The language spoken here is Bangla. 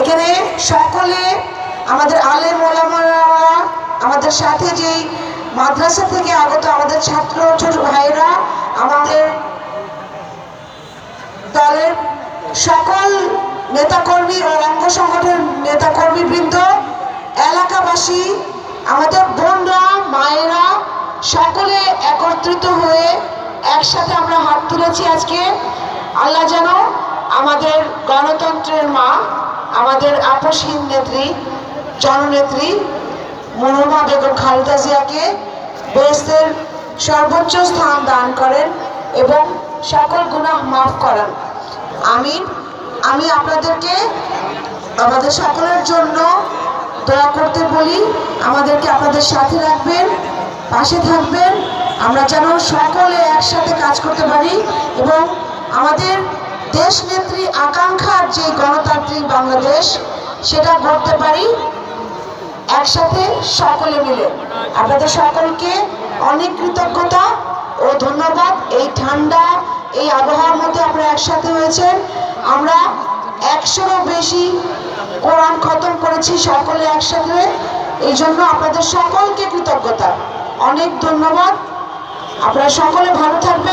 এখানে সকলে আমাদের আলেম ওলামারা, আমাদের সাথে যেই মাদ্রাসা থেকে আগত আমাদের ছাত্র ছোট ভাইরা, আমাদের দলের সকল নেতাকর্মী ও অঙ্গ সংগঠনের নেতাকর্মী বৃন্দ, এলাকাবাসী, আমাদের বোনরা, মায়েরা, সকলে একত্রিত হয়ে একসাথে আমরা হাত তুলেছি আজকে। আল্লাহ যেন আমাদের গণতন্ত্রের মা, আমাদের আপসহীন নেত্রী, জননেত্রী মরহুমা বেগম খালেদা জিয়াকে বেহেশতের সর্বোচ্চ স্থান দান করেন এবং সকল গুনাহ মাফ করেন। আমিন। আমি আপনাদেরকে আমাদের সকলের জন্য দোয়া করতে বলি, আমাদেরকে আপনাদের সাথে রাখবেন, পাশে থাকবেন, আমরা যেন সকলে একসাথে কাজ করতে পারি এবং আমাদের দেশ নেত্রী আকাঙ্ক্ষার যে গণতান্ত্রিক বাংলাদেশ সেটা গড়তে পারি একসাথে সকলে মিলে। আপনাদের সকলকে অনেক কৃতজ্ঞতা ও ধন্যবাদ। এই ঠান্ডা এই আবহাওয়ার মধ্যে আপনারা একসাথে হয়েছেন। আমরা 100-রও বেশি কোরআন খতম করেছি সকলে একসাথে, এই জন্য আপনাদের সকলকে কৃতজ্ঞতা, অনেক ধন্যবাদ। আপনারা সকলে ভালো থাকবেন।